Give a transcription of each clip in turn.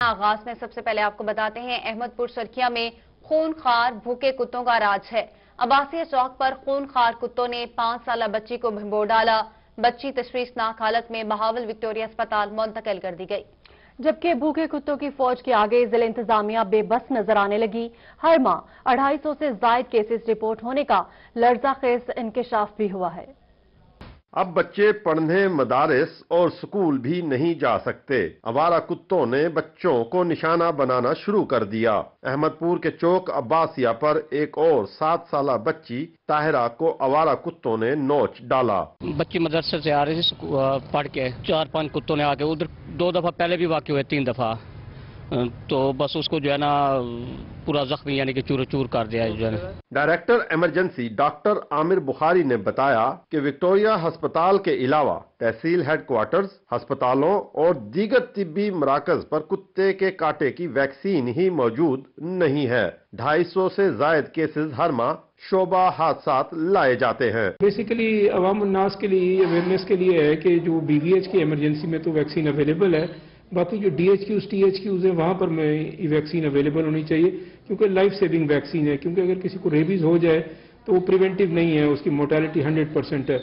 आगाज में सबसे पहले आपको बताते हैं, अहमदपुर सरखिया में खूनखार भूखे कुत्तों का राज है। अब्बासिया चौक पर खूनखार कुत्तों ने 5 साला बच्ची को भिगो डाला। बच्ची तशवीशनाक हालत में बहावल विक्टोरिया अस्पताल मुंतकिल कर दी गई। जबकि भूखे कुत्तों की फौज के आगे जिला इंतजामिया बेबस नजर आने लगी। हर माह 250 से जायद केसेस रिपोर्ट होने का लर्जाखेज इंकशाफ भी हुआ है। अब बच्चे पढ़ने मदारिस और स्कूल भी नहीं जा सकते। आवारा कुत्तों ने बच्चों को निशाना बनाना शुरू कर दिया। अहमदपुर के चौक अब्बासिया पर एक और 7 साला बच्ची ताहिरा को आवारा कुत्तों ने नोच डाला। बच्ची मदरसे से आ रही थी पढ़ के, 4-5 कुत्तों ने आके उधर 2 दफा पहले भी वाक़ई हुए, 3 दफा, तो बस उसको जो है ना पूरा जख्मी यानी कि चूर चूर कर दिया जो है। Director emergency doctor Aamir Bukhari ने बताया कि विक्टोरिया अस्पताल के अलावा तहसील हेडक्वार्टर्स, अस्पतालों और दीगर तिब्बी मराकज पर कुत्ते के कांटे की वैक्सीन ही मौजूद नहीं है। 250 से जायद केसेस हर माह शोबा हादसात लाए जाते हैं। बेसिकली अवाम उन्नास के लिए अवेयरनेस के लिए है कि जो बीवीएच की इमरजेंसी में तो वैक्सीन अवेलेबल है, बाकी जो DHQs THQs है वहां पर में ये वैक्सीन अवेलेबल होनी चाहिए, क्योंकि लाइफ सेविंग वैक्सीन है। क्योंकि अगर किसी को रेबीज हो जाए तो वो प्रिवेंटिव नहीं है, उसकी मोर्टेलिटी 100% है।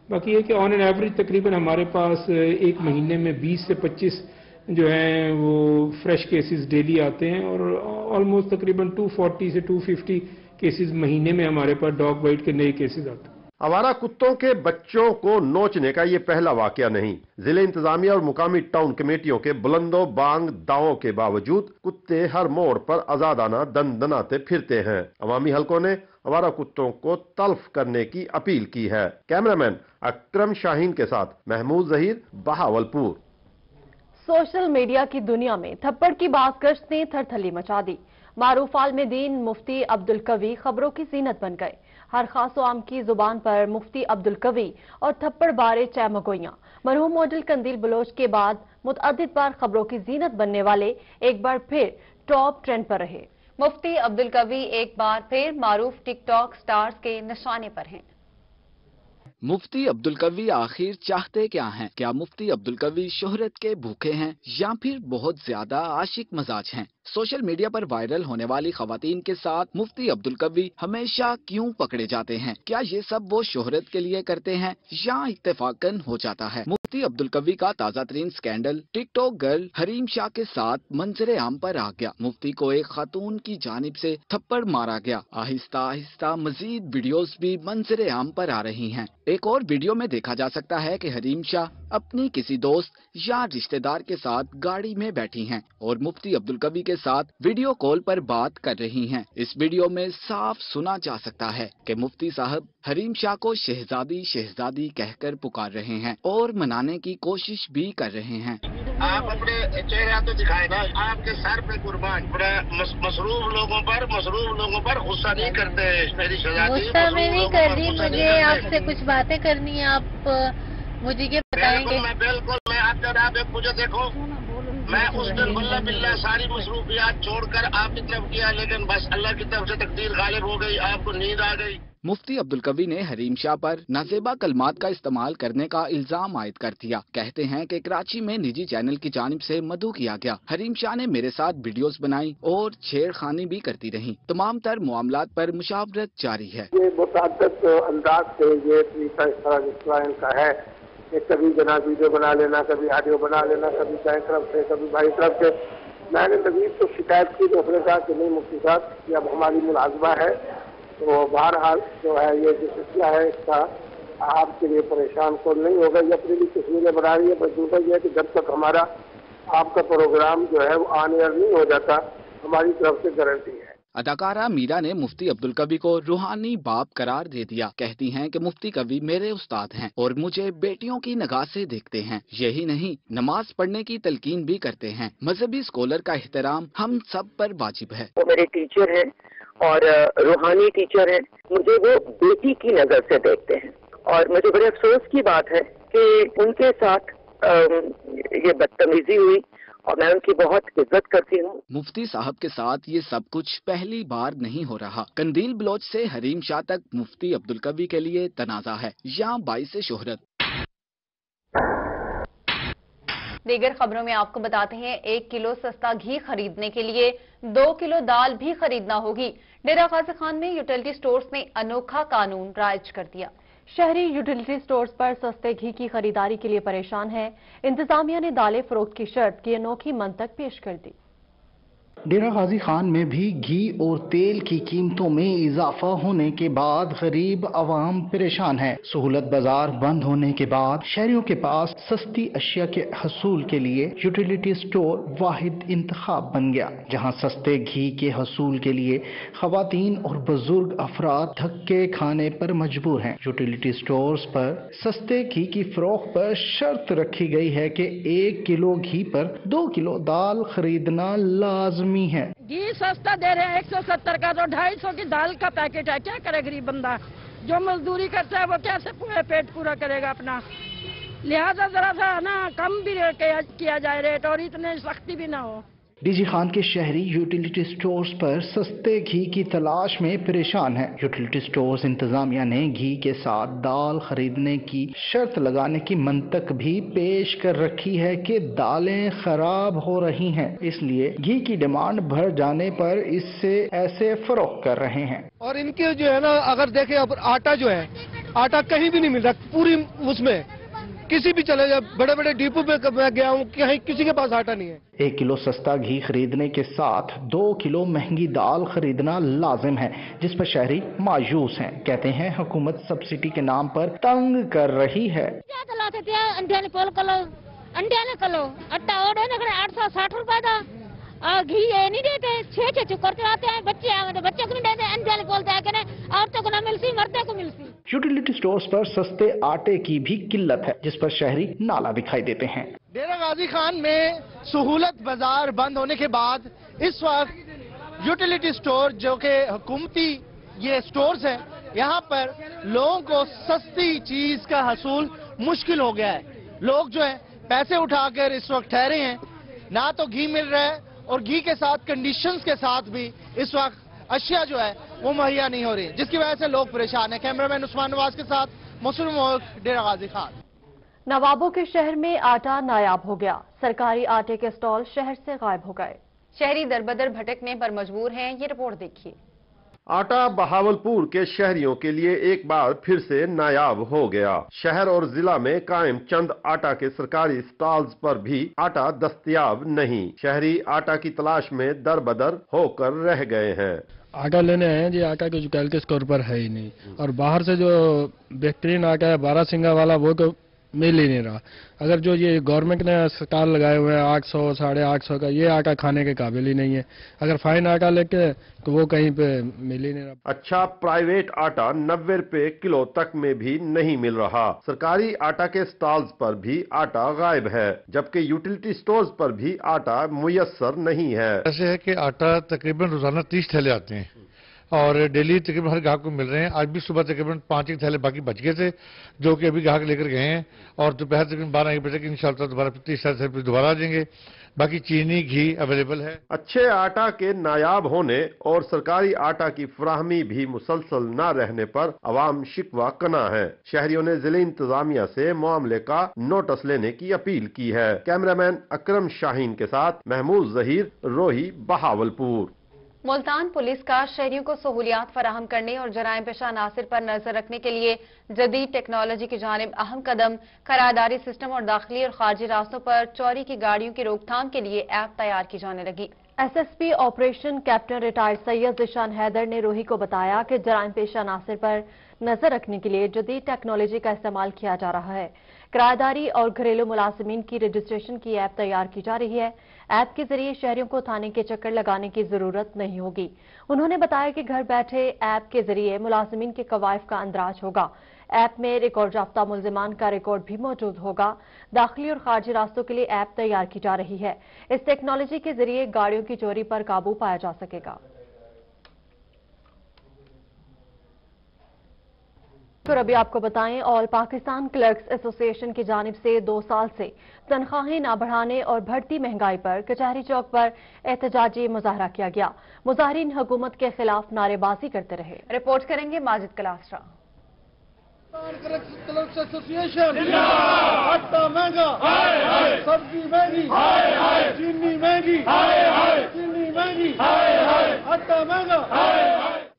बाकी ये कि ऑन एन एवरेज तकरीबन हमारे पास एक महीने में 20 से 25 जो है वो फ्रेश केसेस डेली आते हैं और ऑलमोस्ट तकरीबन 240 से 250 केसेस महीने में हमारे पास डॉग बाइट के नए केसेस आते हैं। आवारा कुत्तों के बच्चों को नोचने का ये पहला वाकया नहीं। जिले इंतजामिया और मुकामी टाउन कमेटियों के बुलंदो बांग दावों के बावजूद कुत्ते हर मोड़ पर आजादाना दंदनाते फिरते हैं। अवामी हलकों ने आवारा कुत्तों को तल्फ करने की अपील की है। कैमरामैन अकरम शाहीन के साथ महमूद जहीर, बहावलपुर। सोशल मीडिया की दुनिया में थप्पड़ की बाज़गश्त ने थरथली मचा दी। मारूफ आलिम दीन मुफ्ती अब्दुल कवी खबरों की जीनत बन गए। हर खास आम की जुबान पर मुफ्ती अब्दुल कवी और थप्पड़ बारे चैमगोइयां। मरहूम मॉडल कंदील बलोच के बाद मुतअद्दिद बार खबरों की जीनत बनने वाले एक बार फिर टॉप ट्रेंड पर रहे। मुफ्ती अब्दुल कवी एक बार फिर मारूफ टिकटॉक स्टार्स के निशाने पर हैं। मुफ्ती अब्दुल कवी आखिर चाहते क्या हैं? क्या मुफ्ती अब्दुल कवी शोहरत के भूखे हैं या फिर बहुत ज्यादा आशिक मजाज हैं? सोशल मीडिया पर वायरल होने वाली खवातीन के साथ मुफ्ती अब्दुल कवी हमेशा क्यों पकड़े जाते हैं? क्या ये सब वो शोहरत के लिए करते हैं या इत्तेफाकन हो जाता है? मुफ्ती अब्दुल कवी का ताजा तरीन scandal TikTok girl Hareem Shah के साथ मंजरे आम पर आ गया। मुफ्ती को एक खातून की जानिब से थप्पड़ मारा गया। आहिस्ता आहिस्ता मजीद वीडियोस भी मंजरे आम पर आ रही हैं। एक और वीडियो में देखा जा सकता है कि हरीम शाह अपनी किसी दोस्त या रिश्तेदार के साथ गाड़ी में बैठी हैं और मुफ्ती अब्दुल कवी के साथ वीडियो कॉल पर बात कर रही हैं। इस वीडियो में साफ सुना जा सकता है कि मुफ्ती साहब हरीम शाह को शहजादी शहजादी कहकर पुकार रहे हैं और मनाने की कोशिश भी कर रहे हैं। आप अपने चेहरा तो दिखाए ना, आपके सर पे कुर्बान। मसरूफ लोगों पर गुस्सा नहीं करते। मेरी शहजादी गुस्सा में नहीं कर रही, मुझे आपसे कुछ बातें करनी है, आप मुझे ये बताएंगे? बिल्कुल मैं आप मुझे देखो, मैं उस दिन बिल्ला सारी मसरूफियात छोड़कर आपकी तरफ किया, लेकिन बस अल्लाह की तरफ से तकदीर गालिब हो गई, आपको नींद आ गई। मुफ्ती अब्दुल कवी ने हरीम शाह पर नाजेबा कलमात का इस्तेमाल करने का इल्जाम आयद कर दिया। कहते हैं कि कराची में निजी चैनल की जानिब से मदऊ किया गया। हरीम शाह ने मेरे साथ वीडियोस बनाई और छेड़खानी भी करती रही। तमाम तर मामलात पर मुशावरत जारी है। ये मुतअद्दिद अंदाज से ये तरीका इस तरह इनका है कि कभी जना वीडियो बना लेना, कभी ऑडियो बना लेना, कभी दाएं तरफ से कभी बाईं तरफ से। मैंने नजीब तो शिकायत की तो उसने कहा कि नहीं मुफ्ती साहब ये अब हमारी मुलाजमा है, तो बहरहाल जो है ये जो सिलसिला है इसका आपके लिए परेशान को नहीं होगा। ये अपनी भी तस्वीरें बना रही है, बस दूसरा ये है कि जब तक हमारा आपका प्रोग्राम जो है वो ऑन एयर नहीं हो जाता, हमारी तरफ से गारंटी है। अदाकारा मीरा ने मुफ्ती अब्दुल कवी को रूहानी बाप करार दे दिया। कहती हैं कि मुफ्ती कवी मेरे उस्ताद हैं और मुझे बेटियों की निगाह से देखते हैं। यही नहीं, नमाज पढ़ने की तलकीन भी करते हैं। मजहबी स्कॉलर का एहतराम हम सब पर वाजिब है। वो मेरे टीचर हैं और रूहानी टीचर हैं। मुझे वो बेटी की नजर से देखते हैं और मुझे बड़े अफसोस की बात है कि उनके साथ ये बदतमीजी हुई और मैं उनकी बहुत इज्जत करती हूँ। मुफ्ती साहब के साथ ये सब कुछ पहली बार नहीं हो रहा। कंदील बलोच से हरीम शाह तक मुफ्ती अब्दुल कवी के लिए तनाजा है या बाइस शोहरत। دیگر خبروں میں آپ کو بتاتے ہیں 1 کلو سستا گھی خریدنے کے لیے 2 کلو دال بھی خریدنا ہوگی۔ ڈیرہ غازی خان میں یوٹیلٹی سٹورز نے انوکھا قانون رائج کر دیا۔ شہری یوٹیلٹی سٹورز پر سستے گھی کی خریداری کے لیے پریشان ہیں۔ انتظامیہ نے دالیں فروخت کی شرط کی انوکھی منطق پیش کر دی۔ ڈیرہ غازی خان میں بھی گھی اور تیل کی قیمتوں میں اضافہ ہونے کے بعد غریب عوام پریشان ہے۔ سہولت بازار بند ہونے کے بعد شہریوں کے پاس سستی اشیاء کے حصول کے لیے یوٹیلیٹی سٹور واحد انتخاب بن گیا، جہاں سستے گھی کے حصول کے لیے خواتین اور بزرگ افراد دھکے کھانے پر مجبور ہیں۔ یوٹیلیٹی سٹورز پر سستے گھی کی فروخت پر شرط رکھی گئی ہے کہ 1 کلو گھی پر 2 کلو دال خریدنا لازمی ہے۔ گھی سستا دے رہے ہیں 170 کا، تو 250 کی دال کا پیکٹ ہے، کیا کرے غریب بندہ؟ جو مزدوری کرتا ہے وہ کیسے پیٹ پورا کرے گا اپنا؟ لہذا ذرا سا نا کم بھی کیا جائے ریٹ، اور اتنے سختی بھی نہ ہو۔ ڈی جی خان کے شہری یوٹیلیٹی سٹورز پر سستے گھی کی تلاش میں پریشان ہیں۔ یوٹیلیٹی سٹورز انتظامیہ نے گھی کے ساتھ دال خریدنے کی شرط لگانے کی منطق بھی پیش کر رکھی ہے کہ دالیں خراب ہو رہی ہیں، اس لیے گھی کی ڈیمانڈ بڑھ جانے پر اس سے ایسے فروخت کر رہے ہیں۔ اور ان کے جو ہے نا، اگر دیکھیں اب آٹا جو ہے، آٹا کہیں بھی نہیں مل رہا، پوری اس میں کسی بھی چلے جائے، بڑے بڑے ڈیپو پہ میں گیا ہوں، کہیں کسی کے پاس آٹا نہیں ہے۔ 1 کلو سستا گھی خریدنے کے ساتھ 2 کلو مہنگی دال خریدنا لازم ہے، جس پر شہری مایوس ہیں۔ کہتے ہیں حکومت سبسڈی کے نام پر تنگ کر رہی ہے۔ آٹا 860 روپے کا، گھی نہیں دیتے، 6 چکر چلاتے ہیں، بچے کو نہیں دیتے، انڈیا بولتے ہیں کہ عورتوں کو نہ ملتی، مردوں کو ملتی۔ یوٹیلیٹی سٹورز پر سستے آٹے کی بھی قلت ہے، جس پر شہری نالا دکھائی دیتے ہیں۔ ڈیرہ غازی خان میں سہولت بازار بند ہونے کے بعد اس وقت یوٹیلیٹی سٹور جو کہ حکومتی یہ سٹورز ہیں، یہاں پر لوگوں کو سستی چیز کا حصول مشکل ہو گیا ہے۔ لوگ جو ہیں پیسے اٹھا کر اس وقت ٹھہرے ہیں، نہ تو گھی مل رہا ہے، اور گھی کے ساتھ کنڈیشنز کے ساتھ بھی اس وقت اشیاء جو ہے وہ مہیا نہیں ہو رہی، جس کی وجہ سے لوگ پریشان ہیں۔ کیمرامین عثمان نواز کے ساتھ مسلم ملک، ڈیرہ غازی خان۔ نوابوں کے شہر میں آٹا نایاب ہو گیا، سرکاری آٹے کے سٹال شہر سے غائب ہو گئے۔ شہری دربدر بھٹکنے پر مجبور ہیں، یہ رپورٹ دیکھیے۔ آٹا بہاولپور کے شہریوں کے لیے ایک بار پھر سے نایاب ہو گیا۔ شہر اور ضلع میں قائم چند آٹا کے سرکاری سٹالز پر بھی آٹا دستیاب نہیں۔ شہری آٹا کی تلاش میں دربدر ہو کر رہ گئے ہیں۔ آٹا لینے آئے ہیں جی، آٹا کے یوٹیلیٹی اسٹور پر ہے ہی نہیں، اور باہر سے جو بہترین آٹا ہے 12 سنگا والا وہ تو مل ہی نہیں رہا۔ اگر جو یہ گورنمنٹ نے اسٹال لگائے ہوئے ہیں 800 850 کا، یہ آٹا کھانے کے قابل ہی نہیں ہے۔ اگر فائن آٹا لے کے تو وہ کہیں پہ مل ہی نہیں رہا۔ اچھا پرائیویٹ آٹا 90 روپے کلو تک میں بھی نہیں مل رہا۔ سرکاری آٹا کے سٹالز پر بھی آٹا غائب ہے، جبکہ یوٹیلیٹی سٹورز پر بھی آٹا میسر نہیں ہے۔ ایسے ہے کہ آٹا تقریباً روزانہ 30 تھیلے آتے ہیں، اور ڈیلی تقریباً ہر گاہک کو مل رہے ہیں۔ آج بھی صبح تقریباً 5 تھیلے باقی بچ گئے تھے، جو کہ ابھی گاہک لے کر گئے ہیں، اور دوپہر تقریباً 12 بجے تک انشاءاللہ دوبارہ 30 تھیلے دوبارہ آ جائیں گے۔ باقی چینی گھی اویلیبل ہے۔ اچھے آٹا کے نایاب ہونے اور سرکاری آٹا کی فراہمی بھی مسلسل نہ رہنے پر عوام شکوہ کنا ہے۔ شہریوں نے ضلع انتظامیہ سے معاملے کا نوٹس لینے کی اپیل کی ہے۔ کیمرامین اکرم شاہین کے ساتھ محمود ظہیر، روہی، بہاولپور۔ ملتان پولیس کا شہریوں کو سہولیات فراہم کرنے اور جرائم پیشہ عناصر پر نظر رکھنے کے لیے جدید ٹیکنالوجی کی جانب اہم قدم خیراداری سسٹم اور داخلی اور خارجی راستوں پر چوری کی گاڑیوں کی روک تھام کے لیے ایپ تیار کی جانے لگی۔ S S P operation captain retired Syed Zeeshan Haider نے روہی کو بتایا کہ جرائم پیشہ عناصر پر نظر رکھنے کے لیے جدید ٹیکنالوجی کا استعمال کیا جا رہا ہے۔ کرایہ اور گھریلو ملازمین کی رجسٹریشن کی ایپ تیار کی جا رہی ہے۔ ایپ کے ذریعے شہریوں کو تھانے کے چکر لگانے کی ضرورت نہیں ہوگی۔ انہوں نے بتایا کہ گھر بیٹھے ایپ کے ذریعے ملازمین کے قوائف کا اندراج ہوگا۔ ایپ میں ریکارڈ یافتہ ملزمان کا ریکارڈ بھی موجود ہوگا۔ داخلی اور خارجی راستوں کے لیے ایپ تیار کی جا رہی ہے۔ اس ٹیکنالوجی کے ذریعے گاڑیوں کی چوری پر قابو پایا جا سکے گا۔ تو ابھی آپ کو بتائیں، آل پاکستان کلرکس ایسوسی ایشن کی جانب سے 2 سال سے تنخواہیں نہ بڑھانے اور بڑھتی مہنگائی پر کچہری چوک پر احتجاجی مظاہرہ کیا گیا۔ مظاہرین حکومت کے خلاف نعرے بازی کرتے رہے۔ رپورٹ کریں گے ماجد کلاسرا۔ आटा महंगा, सब्जी महंगी, चीनी महंगी, चीनी महंगी, आटा महंगा।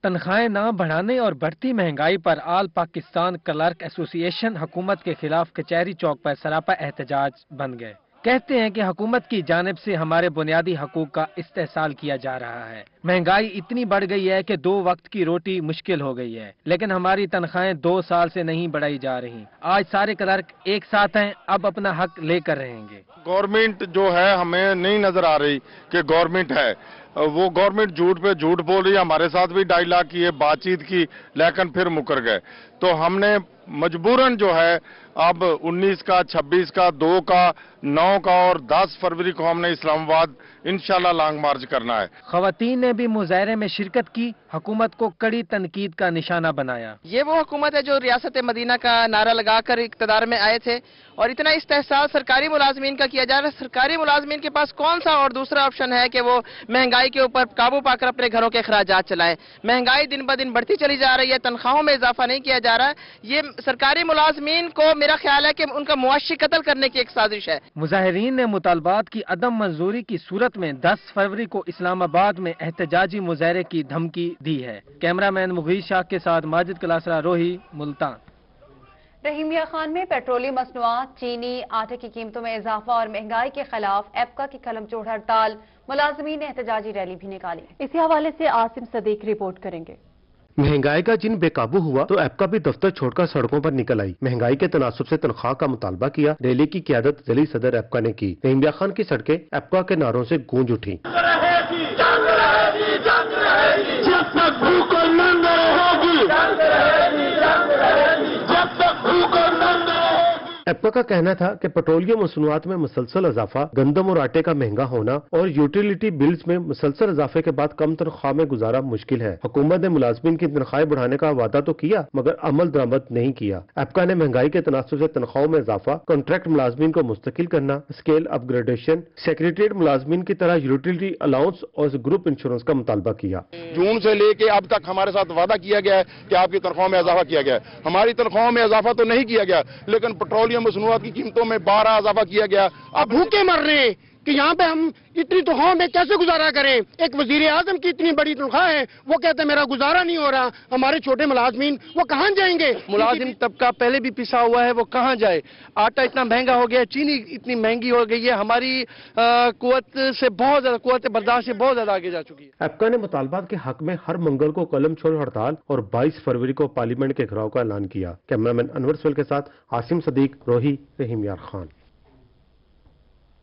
तनख्वाहें न बढ़ाने और बढ़ती महंगाई पर आल पाकिस्तान क्लर्क एसोसिएशन हुकूमत के खिलाफ कचहरी चौक पर सरापा एहतजाज बन गए। कहते हैं कि हुकूमत की जानिब से हमारे बुनियादी हकूक का इस्तेहसाल किया जा रहा है। महंगाई इतनी बढ़ गई है कि 2 वक्त की रोटी मुश्किल हो गई है, लेकिन हमारी तनख्वाहें 2 साल से नहीं बढ़ाई जा रही। आज सारे क्लर्क एक साथ हैं, अब अपना हक लेकर रहेंगे। गवर्नमेंट जो है हमें नहीं नजर आ रही कि गवर्नमेंट है, वो गवर्नमेंट झूठ पे झूठ बोल रही है। हमारे साथ भी डायलॉग की, बातचीत की, लेकिन फिर मुकर गए। तो हमने मजबूरन जो है अब 19 का, 26 का, 2 का, 9 का और 10 फरवरी को हमने इस्लामाबाद इंशाल्लाह लॉन्ग मार्च करना है। खवातीन ने भी मुजाहरे में शिरकत की, हुकूमत को कड़ी तनकीद का निशाना बनाया। ये वो हुकूमत है जो रियासत मदीना का नारा लगाकर इक़्तिदार में आए थे और इतना इस्तेहसाल सरकारी मुलाजमीन का किया जा रहा है। सरकारी मुलाजमीन के पास कौन सा और दूसरा ऑप्शन है कि वो महंगाई के ऊपर काबू पाकर अपने घरों के अखराजात चलाएं। महंगाई दिन ब दिन बढ़ती चली जा रही है, तनख्वाहों में इजाफा नहीं किया जा रहा है। ये सरकारी मुलाजमीन को मेरा ख्याल है कि उनका मुआशी कत्ल करने की एक साजिश है। मुजाहिरीन ने मुतालबात की अदम मंजूरी की सूरत में 10 फरवरी को इस्लामाबाद में एहतजाजी मुजाहरे की धमकी दी है। कैमरामैन मुगीज शाह के साथ माजिद कलासरा, रोही, मुल्तान। रहीमिया खान में पेट्रोलियम मसनूआत, चीनी, आटे की कीमतों में इजाफा और महंगाई के खिलाफ एप्का की कलमचोड़ हड़ताल, मुलाजमीन ने एहतजाजी रैली भी निकाली। इसी हवाले से आसिम सदीक रिपोर्ट करेंगे। महंगाई का जिन बेकाबू हुआ तो एप्का भी दफ्तर छोड़कर सड़कों पर निकल आई। महंगाई के तनासुब से तनख्वाह का मुतालबा किया। रैली की क़ियादत ज़िली सदर एप्का ने की। रहीमिया खान की सड़कें एप्का के नारों से गूंज उठी। एप्का का कहना था कि पेट्रोलियम मसनूआत में मुसलसल इजाफा, गंदम और आटे का महंगा होना और यूटिलिटी बिल्स में मुसलसल इजाफे के बाद कम तनख्वाह में गुजारा मुश्किल है। हुकूमत ने मुलाजमीन की तनख्वाहें बढ़ाने का वादा तो किया मगर अमल दरामद नहीं किया। एप्का ने महंगाई के तनासुब से तनख्वाहों में इजाफा, कॉन्ट्रैक्ट मुलाजमीन को मुस्तकिल करना, स्केल अपग्रेडेशन, सेक्रेटरीट मुलाजमीन की तरह यूटिलिटी अलाउंस और ग्रुप इंश्योरेंस का मुतालबा किया। जून से लेके अब तक हमारे साथ वादा किया गया है कि आपकी तनख्वाह में इजाफा किया गया है। हमारी तनख्वाहों में इजाफा तो नहीं किया गया, लेकिन पेट्रोलियम मसनूआत की कीमतों में 12 इजाफा किया गया। अब भूखे मर रहे हैं कि यहाँ पे हम इतनी तनख्वाह में कैसे गुजारा करें। एक वजीर आजम की इतनी बड़ी तनख्वाह है, वो कहते हैं मेरा गुजारा नहीं हो रहा। हमारे छोटे मुलाजमीन वो कहाँ जाएंगे? मुलाजिम तबका पहले भी पिसा हुआ है, वो कहाँ जाए। आटा इतना महंगा हो गया, चीनी इतनी महंगी हो गई है, हमारी कुव्वत से बहुत ज्यादा, कुव्वत बर्दाश्त से बहुत ज्यादा आगे जा चुकी है। एप्का ने मुतालबात के हक में हर मंगल को कलम छोड़ हड़ताल और 22 फरवरी को पार्लियामेंट के घेराव का ऐलान किया। कैमरामैन अनवर सवेल के साथ आसिम सदीक, रोही, रहीमिया खान।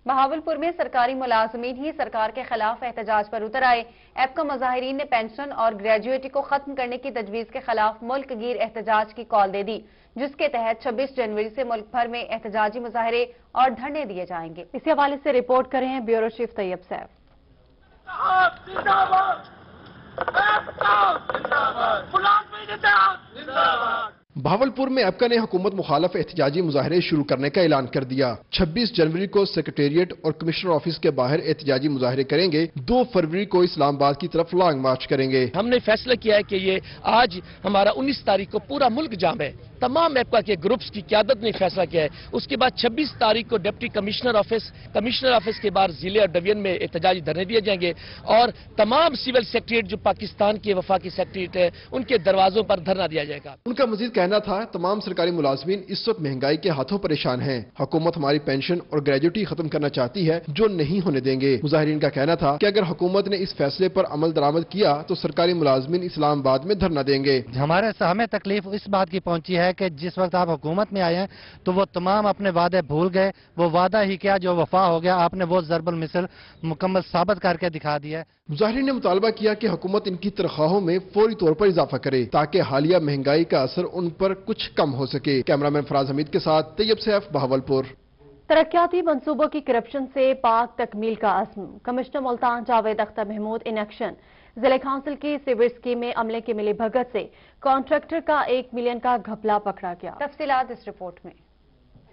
बहावलपुर में सरकारी मुलाजमीन ही सरकार के खिलाफ एहतजाज पर उतर आए। एप्का मुजाहिरीन ने पेंशन और ग्रेजुएटी को खत्म करने की तजवीज के खिलाफ मुल्क गिर एहतजाज की कॉल दे दी, जिसके तहत 26 जनवरी से मुल्क भर में एहतजाजी मुजाहरे और धरने दिए जाएंगे। इसी हवाले से रिपोर्ट कर रहे हैं ब्यूरो चीफ तैयब सैफ। बहावलपुर में एप्का ने हुकूमत मुखालफ एहतजाजी मुजाहरे शुरू करने का ऐलान कर दिया। 26 जनवरी को सेक्रेटेरिएट और कमिश्नर ऑफिस के बाहर एहतजाजी मुजाहरे करेंगे। 2 फरवरी को इस्लामाबाद की तरफ लॉन्ग मार्च करेंगे। हमने फैसला किया है कि ये आज हमारा 19 तारीख को पूरा मुल्क जाम है। तमाम एप्का के ग्रुप्स की क़यादत ने फैसला किया है। उसके बाद 26 तारीख को डिप्टी कमिश्नर ऑफिस के बाहर जिले और डिवीजन में एहतजाजी धरने दिए जाएंगे और तमाम सिविल सेक्रेटरीट जो पाकिस्तान के वफाकी सेक्रेटरीट है उनके दरवाजों पर धरना दिया जाएगा। उनका मजीद कहना था तमाम सरकारी मुलाजमीन इस वक्त महंगाई के हाथों परेशान हैं। हुकूमत हमारी पेंशन और ग्रेजुएटी खत्म करना चाहती है, जो नहीं होने देंगे। मुजाहिरीन का कहना था कि अगर हुकूमत ने इस फैसले पर अमल दरामद किया तो सरकारी मुलाजमीन इस्लामाबाद में धरना देंगे। हमें तकलीफ इस बात की पहुंची है कि जिस वक्त आप हुकूमत में आए हैं तो वो तमाम अपने वादे भूल गए। वो वादा ही क्या जो वफा हो गया, आपने वो ज़रबुल मिसल मुकम्मल साबित करके दिखा दिया। मुजाहिरीन ने मुतालबा किया कि हुकूमत इनकी तनख्वाहों में फौरी तौर पर इजाफा करे ताकि हालिया महंगाई का असर उन पर कुछ कम हो सके। कैमरामैन फराज हमीद के साथ तैयब सैफ, बहावलपुर। तरक्याती मंसूबों की करप्शन से पाक तकमील का अज़्म। Commissioner Multan Javed Akhtar Mahmood in action. जिले काउंसिल की सीवेज स्कीम में अमले की मिली भगत से कॉन्ट्रैक्टर का 1 मिलियन का घपला पकड़ा गया। तफसीलात इस रिपोर्ट में।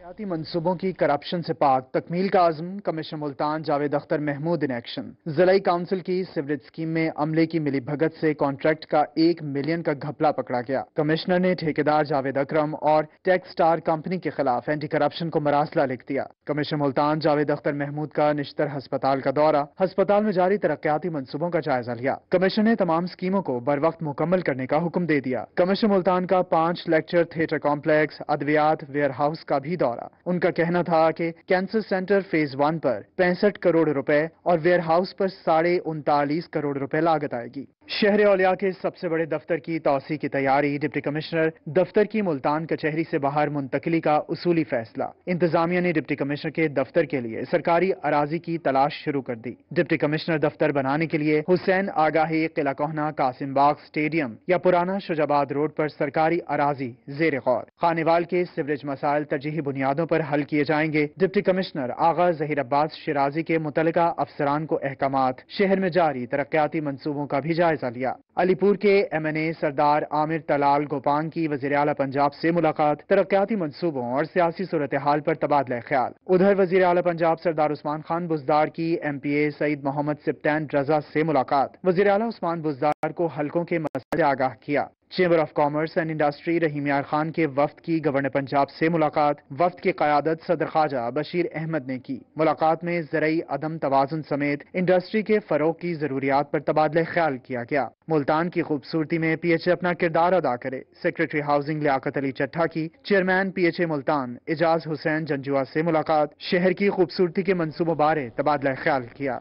حیاتی منصوبوں کی کرپشن سے پاک تکمیل کا عزم، commissioner Multan Javed Akhtar Mahmood in action. ضلعی کونسل کی سیوریج اسکیم میں عملے کی ملی بھگت سے کانٹریکٹ کا 1 ملین کا گھپلا پکڑا گیا۔ کمشنر نے ٹھیکیدار جاوید اکرم اور ٹیکس سٹار کمپنی کے خلاف اینٹی کرپشن کو مراسلہ لکھ دیا۔ کمشنر ملتان جاوید اختر محمود کا نشتر ہسپتال کا دورہ، ہسپتال میں جاری ترقیاتی منصوبوں کا جائزہ لیا۔ کمشنر نے تمام اسکیموں کو بر وقت مکمل کرنے کا حکم دے دیا۔ کمشنر ملتان کا 5 لیکچر تھیٹر کمپلیکس، ادویات ویئر ہاؤس کا بھی دورہ۔ ان کا کہنا تھا کہ کینسر سینٹر فیز 1 پر 65 کروڑ روپے اور ویئر ہاؤس پر 39.5 کروڑ روپے لاگت آئے گی۔ شہر اولیاء کے سب سے بڑے دفتر کی توسیع کی تیاری، ڈپٹی کمشنر دفتر کی ملتان کچہری سے باہر منتقلی کا اصولی فیصلہ۔ انتظامیہ نے ڈپٹی کمشنر کے دفتر کے لیے سرکاری اراضی کی تلاش شروع کر دی۔ ڈپٹی کمشنر دفتر بنانے کے لیے حسین آگاہی، قلعہ کوہنا، قاسم باغ اسٹیڈیم یا پرانا شجاباد روڈ پر سرکاری اراضی زیر غور۔ خانیوال کے سیوریج مسائل ترجیحی بنیادوں پر حل کیے جائیں گے۔ ڈپٹی کمشنر آغا ظہیر عباس شیرازی کے متعلقہ افسران کو احکامات، شہر میں جاری ترقیاتی منصوبوں کا بھی جائزہ لیا۔ علی پور کے MNA سردار عامر طلال گوپانگ کی وزیر اعلیٰ پنجاب سے ملاقات، ترقیاتی منصوبوں اور سیاسی صورتحال پر تبادلہ خیال۔ ادھر وزیر اعلیٰ پنجاب سردار عثمان خان بزدار کی MPA سعید محمد سپٹین رضا سے ملاقات، وزیر اعلیٰ عثمان بزدار کو حلقوں کے مسائل سے آگاہ کیا۔ Chamber of commerce and industry Rahim Yar Khan کے وفد کی گورنر پنجاب سے ملاقات، وفد کی قیادت صدر خواجہ بشیر احمد نے کی۔ ملاقات میں زرعی عدم توازن سمیت انڈسٹری کے فروغ کی ضروریات پر تبادلہ خیال کیا گیا۔ ملتان کی خوبصورتی میں PHA اپنا کردار ادا کرے، سیکریٹری ہاؤسنگ لیاقت علی چٹھا کی چیئرمین PHA ملتان اعجاز حسین جنجوا سے ملاقات، شہر کی خوبصورتی کے منصوبوں بارے تبادلہ خیال کیا۔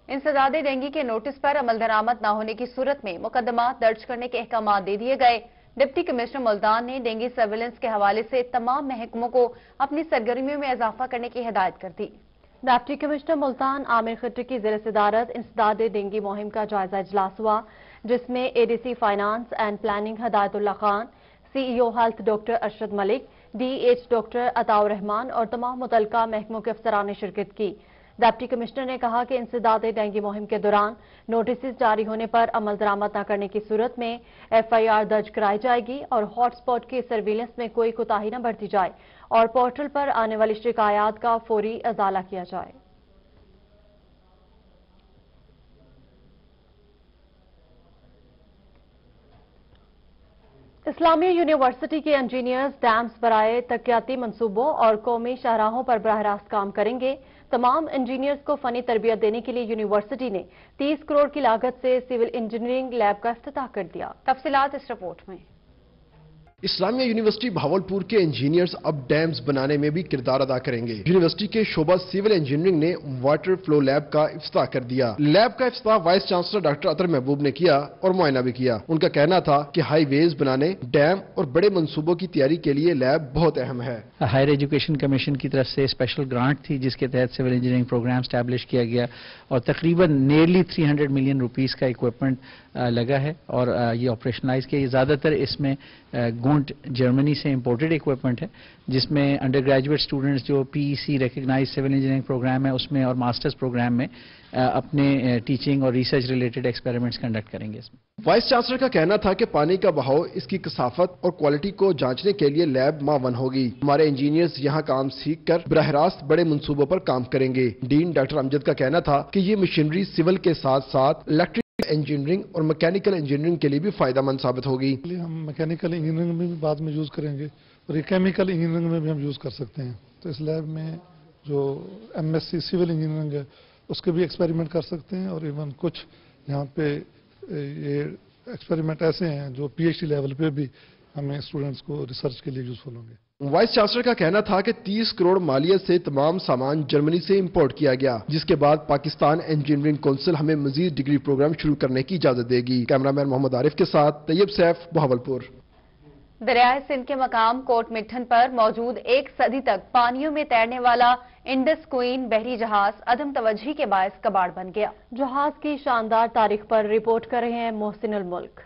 انسداد ڈینگی کے نوٹس پر عمل درآمد نہ ہونے کی صورت میں مقدمات درج کرنے کے احکامات دے دیے گئے۔ ڈپٹی کمشنر ملتان نے ڈینگی سرویلنس کے حوالے سے تمام محکموں کو اپنی سرگرمیوں میں اضافہ کرنے کی ہدایت کر دی۔ ڈپٹی کمشنر ملتان عامر خٹر کی زیر صدارت انسداد ڈینگی مہم کا جائزہ اجلاس ہوا، جس میں ADC finance and planning Hidayat Ullah Khan, CEO health doctor Arshad Malik, DH doctor Ata ur-Rehman اور تمام متعلقہ محکموں کے افسران نے شرکت کی۔ ڈپٹی کمشنر نے کہا کہ انسداد ڈینگی مہم کے دوران نوٹسز جاری ہونے پر عمل درآمد نہ کرنے کی صورت میں FIR درج کرائی جائے گی اور ہاٹ سپاٹ کی سرویلنس میں کوئی کوتاہی نہ برتی جائے اور پورٹل پر آنے والی شکایات کا فوری ازالہ کیا جائے۔ اسلامیہ یونیورسٹی کے انجینئرز ڈیمز برائے ترقیاتی منصوبوں اور قومی شاہراہوں پر براہ راست کام کریں گے۔ تمام انجینئرز کو فنی تربیت دینے کے لیے یونیورسٹی نے 30 کروڑ کی لاگت سے سول انجینئرنگ لیب کا افتتاح کر دیا۔ تفصیلات اس رپورٹ میں۔ اسلامیہ یونیورسٹی بہاولپور کے انجینئرز اب ڈیمز بنانے میں بھی کردار ادا کریں گے۔ یونیورسٹی کے شعبہ سول انجینئرنگ نے واٹر فلو لیب کا افتتاح کر دیا۔ لیب کا افتتاح وائس چانسلر ڈاکٹر عطر محبوب نے کیا اور معائنہ بھی کیا۔ ان کا کہنا تھا کہ ہائی ویز بنانے، ڈیم اور بڑے منصوبوں کی تیاری کے لیے لیب بہت اہم ہے۔ ہائر ایجوکیشن کمیشن کی طرف سے اسپیشل گرانٹ تھی جس کے تحت سول انجینئرنگ پروگرام اسٹیبلش کیا گیا اور تقریباً نیرلی 300 ملین روپیز کا اکوپمنٹ لگا ہے اور یہ آپریشنلائز کیا۔ زیادہ تر اس میں گونٹ جرمنی سے امپورٹڈ اکوپمنٹ ہے، جس میں انڈر گریجویٹ اسٹوڈنٹس جو PEC recognise civil engineering programme ہے اس میں اور ماسٹرز پروگرام میں اپنے ٹیچنگ اور ریسرچ ریلیٹڈ ایکسپیریمنٹس کنڈکٹ کریں گے۔ اس میں وائس چانسلر کا کہنا تھا کہ پانی کا بہاؤ، اس کی کثافت اور کوالٹی کو جانچنے کے لیے لیب معاون ہوگی۔ ہمارے انجینئرز یہاں کام سیکھ کر براہ راست بڑے منصوبوں پر کام کریں گے۔ ڈین ڈاکٹر امجد کا کہنا تھا کہ یہ مشینری سول کے ساتھ ساتھ الیکٹرک انجینئرنگ اور میکینیکل انجینئرنگ کے لیے بھی فائدہ مند ثابت ہوگی۔ ہم میکینیکل انجینئرنگ میں بھی بعد میں یوز کریں گے اور یہ کیمیکل انجینئرنگ میں بھی ہم یوز کر سکتے ہیں۔ تو اس لیب میں جو MSc سول انجینئرنگ ہے اس کے بھی ایکسپیریمنٹ کر سکتے ہیں اور ایون کچھ یہاں پہ یہ ایکسپیریمنٹ ایسے ہیں جو PhD لیول پہ بھی ہمیں اسٹوڈنٹس کو ریسرچ کے لیے یوزفل ہوں گے۔ وائس چانسلر کا کہنا تھا کہ 30 کروڑ مالیت سے تمام سامان جرمنی سے امپورٹ کیا گیا، جس کے بعد پاکستان انجینئرنگ کونسل ہمیں مزید ڈگری پروگرام شروع کرنے کی اجازت دے گی۔ کیمرامین محمد عارف کے ساتھ طیب سیف، بہاولپور۔ دریائے سندھ کے مقام کوٹ مٹھن پر موجود 1 صدی تک پانیوں میں تیرنے والا انڈس کوئین بحری جہاز عدم توجہی کے باعث کباڑ بن گیا۔ جہاز کی شاندار تاریخ پر رپورٹ کر رہے ہیں محسن الملک۔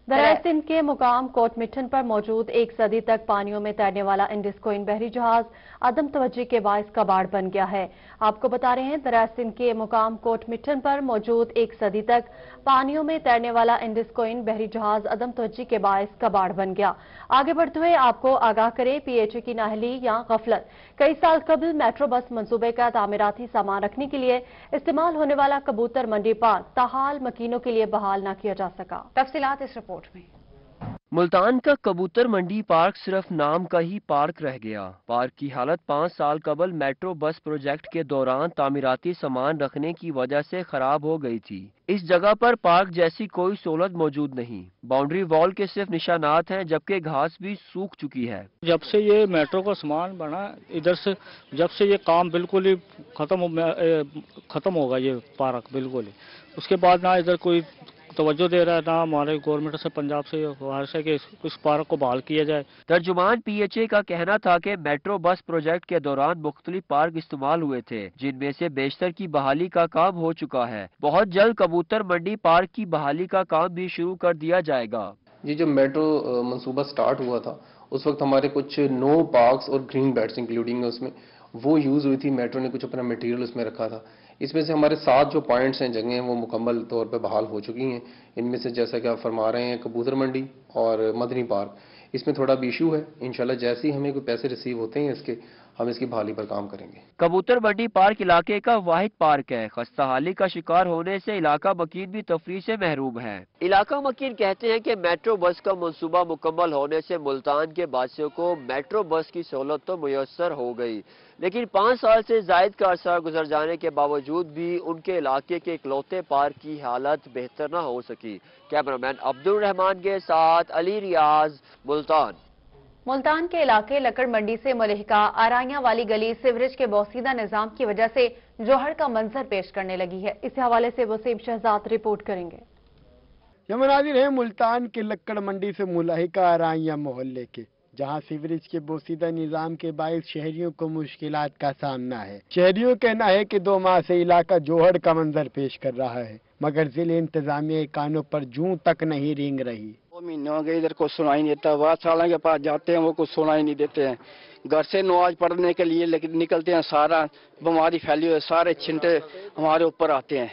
दरिया सिंध के मुकाम कोट मिठन पर मौजूद 1 सदी तक पानियों में तैरने वाला इंडिस्कोइन बहरी जहाज अदम तवज्जो के बायस कबाड़ बन गया है। आपको बता रहे हैं, दरिया सिंध के मुकाम कोट मिठन पर मौजूद 1 सदी तक पानियों में तैरने वाला इंडिस्कोइन बहरी जहाज अदम तवज्जो के बायस कबाड़ बन गया। आगे बढ़ते हुए आपको आगाह करें, पीएचए की नाहली या गफलत। कई साल कबल मेट्रो बस मंसूबे का तामीराती सामान रखने के लिए इस्तेमाल होने वाला कबूतर मंडी पार्क ताहाल मकीनों के लिए बहाल न किया जा सका। तफसीलात इस रिपोर्ट में। मुल्तान का कबूतर मंडी पार्क सिर्फ नाम का ही पार्क रह गया। पार्क की हालत 5 साल कबल मेट्रो बस प्रोजेक्ट के दौरान तामीराती सामान रखने की वजह से खराब हो गई थी। इस जगह पर पार्क जैसी कोई सहूलत मौजूद नहीं। बाउंड्री वॉल के सिर्फ निशानात हैं, जबकि घास भी सूख चुकी है। जब से ये मेट्रो का सामान बना इधर से, जब से ये काम बिल्कुल ही खत्म होगा ये पार्क बिल्कुल ही, उसके बाद ना इधर कोई तवज्जो दे रहा है, ना हमारे गवर्नमेंट से पंजाब से गुजारिश है कि इस पार्क को बहाल किया जाए। तर्जुमान पीएचए का कहना था कि मेट्रो बस प्रोजेक्ट के दौरान मुख्तलिफ पार्क इस्तेमाल हुए थे, जिनमें से बेशतर की बहाली का काम हो चुका है। बहुत जल्द कबूतर मंडी पार्क की बहाली का काम भी शुरू कर दिया जाएगा। ये जो मेट्रो मंसूबा स्टार्ट हुआ था, उस वक्त हमारे कुछ 9 पार्क्स और ग्रीन बेल्ट्स इंक्लूडिंग उसमें वो यूज़ हुई थी। मेट्रो ने कुछ अपना मटेरियल उसमें रखा था। इसमें से हमारे 7 जो पॉइंट्स हैं, जगह हैं, वो मुकम्मल तौर पे बहाल हो चुकी हैं। इनमें से जैसा कि आप फरमा रहे हैं, कबूतर मंडी और मदनी पार्क, इसमें थोड़ा भी इशू है। इंशाल्लाह जैसे ही हमें कोई पैसे रिसीव होते हैं इसके, हम इसकी बहाली पर काम करेंगे। कबूतर मंडी पार्क इलाके का वाहिद पार्क है। खस्ताहाली का शिकार होने से इलाका मकीन भी तफरीह से महरूम है। इलाका मकीन कहते हैं कि मेट्रो बस का मंसूबा मुकम्मल होने से मुल्तान के बासियों को मेट्रो बस की सहूलत तो मुयस्सर हो गई, लेकिन 5 साल से जायद का अरसा गुजर जाने के बावजूद भी उनके इलाके के इकलौते पार्क की हालत बेहतर न हो सकी। कैमरामैन अब्दुल रहमान के साथ अली रियाज, मुल्तान के इलाके लकड़ मंडी से मुलहिका आराइयां वाली गली सीवरेज के बोसीदा निजाम की वजह से जोहड़ का मंजर पेश करने लगी है। इस हवाले से वसीम शहजाद रिपोर्ट करेंगे। यह मनाजिर है मुल्तान के लक्कड़ मंडी से मुलहिका आराइयां मोहल्ले के, जहां सीवरेज के बोसीदा निजाम के बायस शहरियों को मुश्किलात का सामना है। शहरियों का कहना है कि 2 माह से इलाका जोहड़ का मंजर पेश कर रहा है, मगर जिले इंतजामिया कानों पर जूं तक नहीं रेंग रही। 2 महीने हो गए, इधर को सुनाई नहीं देता। वाद के पास जाते हैं, वो कुछ सुनाई नहीं देते हैं। घर से नमाज पढ़ने के लिए निकलते हैं, सारा बीमारी फैली हुई, सारे छिंटे हमारे ऊपर आते हैं।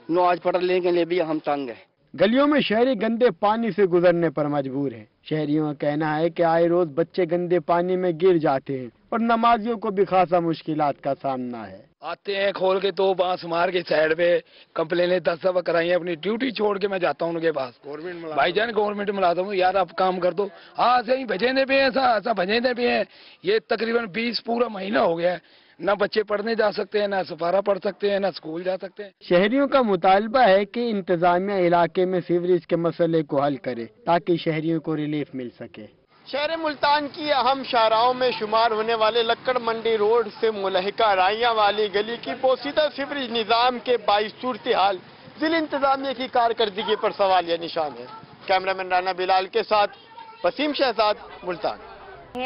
नमाज पढ़ने के लिए भी हम तंग है। गलियों में शहरी गंदे पानी से गुजरने पर मजबूर हैं। शहरियों का कहना है कि आए रोज बच्चे गंदे पानी में गिर जाते हैं और नमाजियों को भी खासा मुश्किलात का सामना है। आते हैं खोल के तो बांस मार के साइड पे कंप्लेनें 10 दफा कराई हैं। अपनी ड्यूटी छोड़ के मैं जाता हूँ उनके पास। भाईजान गवर्नमेंट मिलाता हूँ, यार आप काम कर दो। हाँ सही भजेंदे पे हैं, ऐसा भजेंदे पे हैं। ये तकरीबन 20 पूरा महीना हो गया है। न बच्चे पढ़ने जा सकते हैं, न सफारा पढ़ सकते हैं, न स्कूल जा सकते हैं। शहरियों का मुतालबा है कि इंतजामिया इलाके में सीवरेज के मसले को हल करे ताकि शहरियों को रिलीफ मिल सके। शहर मुल्तान की अहम शाहराहों में शुमार होने वाले लक्कड़ मंडी रोड से मुलहिका राइयां वाली गली की पोसीदा सीवरेज निजाम के बाइस सूरत हाल जिला इंतजामिया की कारकर्दगी पर सवालिया निशान है। कैमरामैन राना बिलाल के साथ वसीम शहजाद, मुल्तान।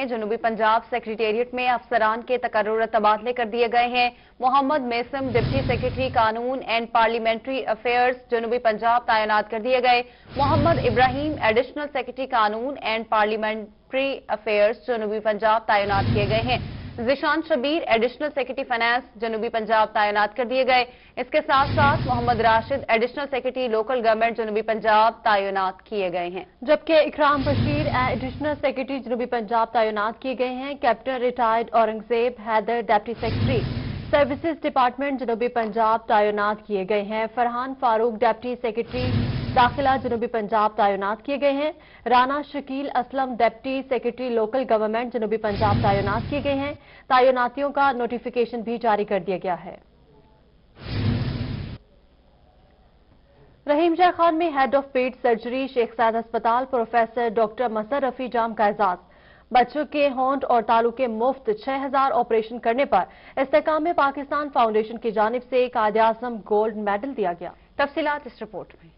जनूबी पंजाब सेक्रेटेरिएट में अफसरान के तकर्रुर तबादले कर दिए गए हैं। मोहम्मद मेसम डिप्टी सेक्रेटरी कानून एंड पार्लियामेंट्री अफेयर्स जनूबी पंजाब तैनात कर दिए गए। मोहम्मद इब्राहिम एडिशनल सेक्रेटरी कानून एंड पार्लियामेंट्री अफेयर्स जनूबी पंजाब तैनात किए गए हैं। Zeeshan Shabbir additional secretary finance जनूबी पंजाब तैनात कर दिए गए। इसके साथ साथ Mohammad Rashid additional secretary local government जनूबी पंजाब तैनात किए गए हैं, जबकि इकराम बशीर एडिशनल सेक्रेटरी जनूबी पंजाब तैनात किए गए हैं। Captain retired Aurangzeb Haider deputy secretary services department जनूबी पंजाब तैनात किए गए हैं। फरहान फारूक डिप्टी सेक्रेटरी दाखिला जनूबी पंजाब तैनात किए गए हैं। Rana Shakeel Aslam deputy secretary local government जनूबी पंजाब तैनात किए गए हैं। तैनातियों का नोटिफिकेशन भी जारी कर दिया गया है। रहीम शाह खान में हेड ऑफ पेट सर्जरी शेख सायद अस्पताल प्रोफेसर डॉक्टर मसर रफी जाम का एजाज। बच्चों के होंठ और तालू के मुफ्त 6000 ऑपरेशन करने पर इस्तेकाम में पाकिस्तान फाउंडेशन की जानिब से कायद-ए-आज़म गोल्ड मेडल दिया गया। तफसीलात इस रिपोर्ट में।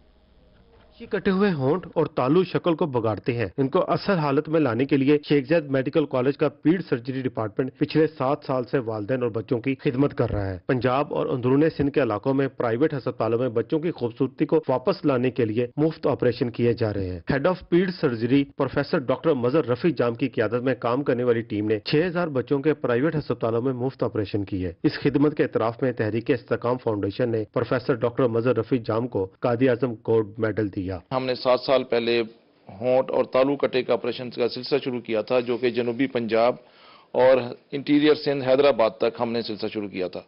कटे हुए होंठ और तालू शक्ल को बिगाड़ते हैं। इनको असल हालत में लाने के लिए शेख जायद मेडिकल कॉलेज का पीड सर्जरी डिपार्टमेंट पिछले 7 साल से वालिदैन और बच्चों की खिदमत कर रहा है। पंजाब और अंदरूनी सिंध के इलाकों में प्राइवेट अस्पतालों में बच्चों की खूबसूरती को वापस लाने के लिए मुफ्त ऑपरेशन किए जा रहे हैं। हेड ऑफ पीड सर्जरी प्रोफेसर डॉक्टर मजहर रफी जाम की क़यादत में काम करने वाली टीम ने 6000 बच्चों के प्राइवेट अस्पतालों में मुफ्त ऑपरेशन किए। इस खिदमत के इतराफ में तहरीक इस्तेकाम फाउंडेशन ने प्रोफेसर डॉक्टर मजहर रफी जाम को कायदे आज़म गोल्ड मेडल दिया। हमने 7 साल पहले होंठ और तालू कटे का ऑपरेशन का सिलसिला शुरू किया था, जो कि जनूबी पंजाब और इंटीरियर सिंध हैदराबाद तक हमने सिलसिला शुरू किया था।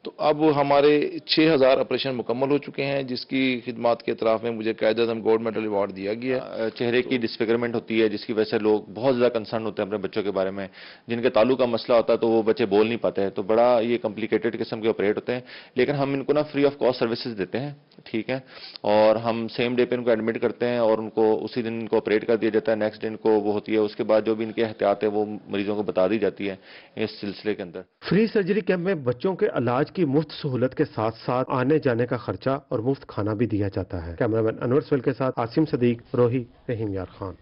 तो अब हमारे 6000 ऑपरेशन मुकम्मल हो चुके हैं, जिसकी खिदमत के इतराफ में मुझे कायदे आज़म गोल्ड मेडल अवार्ड दिया गया है। चेहरे की डिसफिगरमेंट होती है, जिसकी वजह से लोग बहुत ज़्यादा कंसर्न होते हैं अपने बच्चों के बारे में। जिनके तालु का मसला होता है तो वो बच्चे बोल नहीं पाते हैं, तो बड़ा ये कॉम्प्लिकेटेड किस्म के ऑपरेट होते हैं। लेकिन हम इनको ना फ्री ऑफ कॉस्ट सर्विसेज देते हैं, ठीक है, और हम सेम डे पे इनको एडमिट करते हैं और उनको उसी दिन इनको ऑपरेट कर दिया जाता है। नेक्स्ट डे इनको वो होती है, उसके बाद जो भी इनकी एहतियात है वो मरीजों को बता दी जाती है इस सिलसिले के अंदर। फ्री सर्जरी कैंप में बच्चों के इलाज की मुफ्त सहूलत के साथ साथ आने जाने का खर्चा और मुफ्त खाना भी दिया जाता है। कैमरामैन अनवर सवेल के साथ आसिम सदीक, रोही, रहीम यार खान।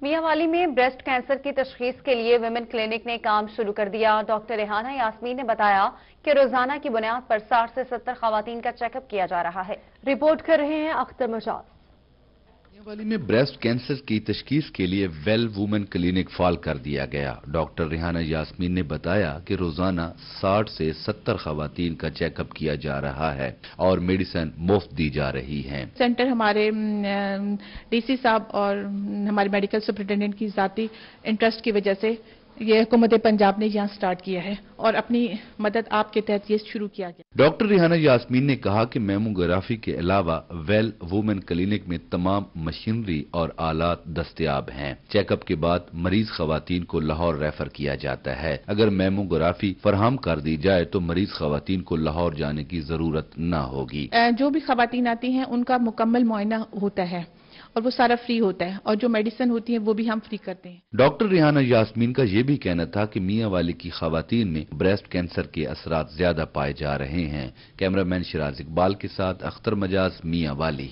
मियांवाली में ब्रेस्ट कैंसर की तशखीस के लिए विमेन क्लिनिक ने काम शुरू कर दिया। डॉक्टर रेहाना यास्मीन ने बताया कि रोजाना की बुनियाद पर 60 से 70 खवातीन का चेकअप किया जा रहा है। रिपोर्ट कर रहे हैं अख्तर मजाज। मियांवाली में ब्रेस्ट कैंसर की तशखीस के लिए वेल वुमेन क्लिनिक फाल कर दिया गया। डॉक्टर रेहाना यास्मीन ने बताया कि रोजाना 60 से 70 खवातीन का चेकअप किया जा रहा है और मेडिसिन मुफ्त दी जा रही है। सेंटर हमारे डीसी साहब और हमारे मेडिकल सुपरिटेंडेंट की जाती इंटरेस्ट की वजह से ये हुकूमत पंजाब ने यहाँ स्टार्ट किया है और अपनी मदद आपके तहत ये शुरू किया गया। डॉक्टर रेहाना यास्मीन ने कहा कि मेमोग्राफी के अलावा वेल वुमेन क्लिनिक में तमाम मशीनरी और आलात दस्तयाब हैं। चेकअप के बाद मरीज खवातीन को लाहौर रेफर किया जाता है। अगर मेमोग्राफी फराहम कर दी जाए तो मरीज खवातीन को लाहौर जाने की जरूरत न होगी। जो भी खवातीन आती हैं उनका मुकम्मल मुआयना होता है और वो सारा फ्री होता है और जो मेडिसिन होती है वो भी हम फ्री करते हैं। डॉक्टर रेहाना यास्मीन का ये भी कहना था कि मियांवाली की खवातीन में ब्रेस्ट कैंसर के असरात ज्यादा पाए जा रहे हैं। कैमरामैन शिराज इकबाल के साथ अख्तर मजाज, मियांवाली।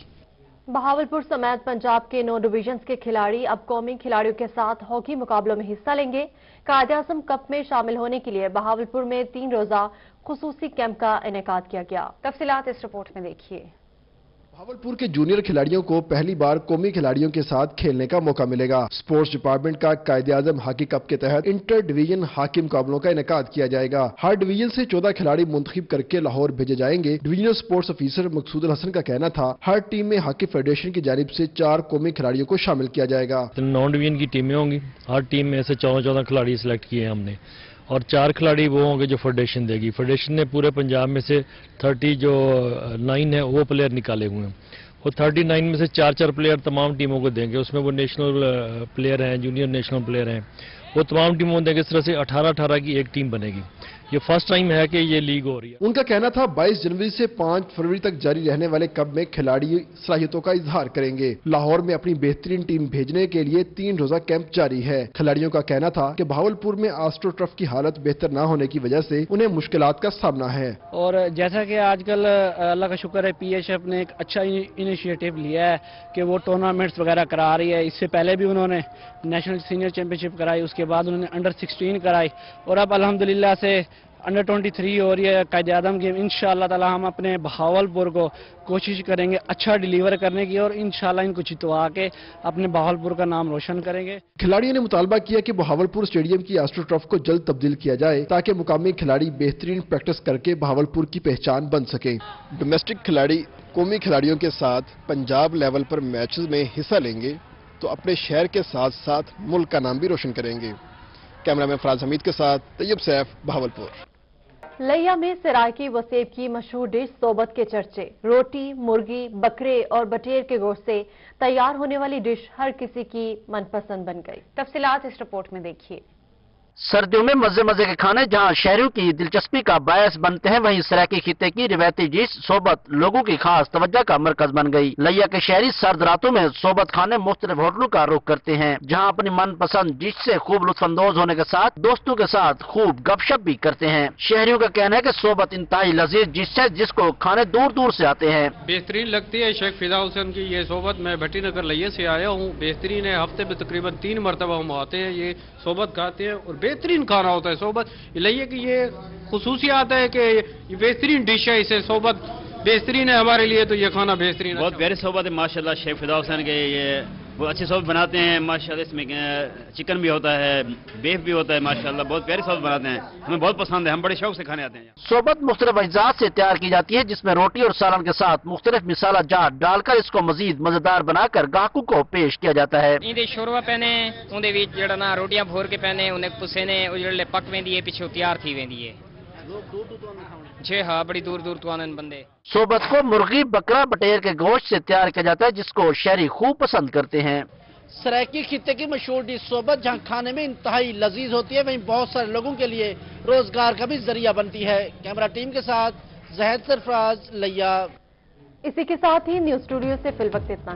बहावलपुर समेत पंजाब के 9 डिवीजन्स के खिलाड़ी अब कौमी खिलाड़ियों के साथ हॉकी मुकाबलों में हिस्सा लेंगे। कायदे आज़म कप में शामिल होने के लिए बहावलपुर में 3 रोजा खुसूसी कैंप का इनेकाद किया गया। तफसीलात इस रिपोर्ट में देखिए। बहावलपुर के जूनियर खिलाड़ियों को पहली बार कौमी खिलाड़ियों के साथ खेलने का मौका मिलेगा। स्पोर्ट्स डिपार्टमेंट का कायदे आज़म हॉकी कप के तहत इंटर डिवीजन हॉकी मुकाबलों का इनेकाद किया जाएगा। हर डिवीजन से 14 खिलाड़ी मुंतखब करके लाहौर भेजे जाएंगे। डिवीजनल स्पोर्ट्स ऑफिसर मकसूद हसन का कहना था, हर टीम में हॉकी फेडरेशन की जानिब से 4 कौमी खिलाड़ियों को शामिल किया जाएगा। 9 डिवीजन की टीमें होंगी, हर टीम में से 14 खिलाड़ी सिलेक्ट किए हैं हमने और 4 खिलाड़ी वो होंगे जो फेडरेशन देगी। फेडरेशन ने पूरे पंजाब में से 39 है वो प्लेयर निकाले हुए हैं। वो 39 में से 4 प्लेयर तमाम टीमों को देंगे। उसमें वो नेशनल प्लेयर हैं, जूनियर नेशनल प्लेयर हैं, वो तमाम टीमों को देंगे। इस तरह से 18 की एक टीम बनेगी। ये फर्स्ट टाइम है कि ये लीग हो रही है। उनका कहना था 22 जनवरी से 5 फरवरी तक जारी रहने वाले कप में खिलाड़ी सलाहियतों का इजहार करेंगे। लाहौर में अपनी बेहतरीन टीम भेजने के लिए 3 रोजा कैंप जारी है। खिलाड़ियों का कहना था कि बहावलपुर में आस्ट्रो ट्रफ की हालत बेहतर न होने की वजह से उन्हें मुश्किलात का सामना है। और जैसा कि आजकल अल्लाह का शुक्र है PHF ने एक अच्छा इनिशिएटिव लिया है कि वो टूर्नामेंट्स वगैरह करा रही है। इससे पहले भी उन्होंने नेशनल सीनियर चैंपियनशिप कराई, उसके बाद उन्होंने अंडर 16 कराई और अब अल्हम्दुलिल्लाह से अंडर 23 हो रही है कायदे आज़म गेम। इंशाअल्लाह ताला हम अपने बहावलपुर को कोशिश करेंगे अच्छा डिलीवर करने की और इंशाअल्लाह इनको जितवा के अपने बहावलपुर का नाम रोशन करेंगे। खिलाड़ियों ने मुतालबा किया कि बहावलपुर स्टेडियम की आस्ट्रो ट्रफ को जल्द तब्दील किया जाए ताकि मुकामी खिलाड़ी बेहतरीन प्रैक्टिस करके बहावलपुर की पहचान बन सके। डोमेस्टिक खिलाड़ी कौमी खिलाड़ियों के साथ पंजाब लेवल पर मैचेस में हिस्सा लेंगे तो अपने शहर के साथ साथ मुल्क का नाम भी रोशन करेंगे। कैमरामैन फराज हमीद के साथ तैयब सैफ, बहावलपुर। लैया में सरायकी व सेब की मशहूर डिश सोबत के चर्चे। रोटी, मुर्गी, बकरे और बटेर के गोश्त से तैयार होने वाली डिश हर किसी की मनपसंद बन गई। तफसीलात इस रिपोर्ट में देखिए। सर्दियों में मजे मजे के खाने जहां शहरियों की दिलचस्पी का बायस बनते हैं, वहीं सरायकी खित्ते की रिवायती डिश सोबत लोगों की खास तवज्जो का मरकज बन गई। लिया के शहरी सर्द रातों में सोबत खाने मुख्तलिफ होटलों का रुख करते हैं, जहां अपनी मनपसंद डिश से खूब लुत्फानंदोज होने के साथ दोस्तों के साथ खूब गपशप भी करते हैं। शहरियों का कहना है कि सोबत इंतहाई लजीज डिश है, जिसको खाने दूर दूर से आते हैं। बेहतरीन लगती है शेख फिदा हुसैन की ये सोबत। मैं भट्टी नगर लिया से आया हूँ। बेहतरीन है, हफ्ते में तकरीबन 3 मरतबा हम आते हैं, ये सोबत खाते हैं और बेहतरीन खाना होता है। सोबत लिया की ये खुसूसियात है कि ये बेहतरीन डिश है, इसे सोबत बेहतरीन है हमारे लिए, तो ये खाना बेहतरीन है। बहुत प्यारी सोबत है माशाल्लाह। शेख फिदा हुसैन के ये बहुत अच्छी सोबत बनाते हैं माशाल्लाह। इसमें चिकन भी होता है, बीफ भी होता है माशाल्लाह। बहुत प्यारी सोबत बनाते हैं, हमें बहुत पसंद है, हम बड़े शौक से खाने आते हैं। सोबत मुख्तलिफ अज्जात से तैयार की जाती है, जिसमें रोटी और सालन के साथ मुख्तलिफ मिसाला जात डालकर इसको मजीद मजेदार बनाकर ग्राहकों को पेश किया जाता है। इहदे शोरवा पैने उहदे विच जिहड़ा ना रोटियां भोर के पैने उन्हें पुसे ने जिहड़े पक वेंदी है, पिछों तैयार थी वेंदी है। जी हाँ, बड़ी दूर दूर तो आनंद बंदे। सोबत को मुर्गी, बकरा, बटेर के गोश्त से तैयार किया जाता है, जिसको शहरी खूब पसंद करते हैं। सरायकी खित्ते की मशहूर डिश सोबत जहां खाने में इंतहाई लजीज होती है, वहीं बहुत सारे लोगों के लिए रोजगार का भी जरिया बनती है। कैमरा टीम के साथ जहद सरफराज, लिया। इसी के साथ ही न्यूज स्टूडियो से फिल वक्त इतना।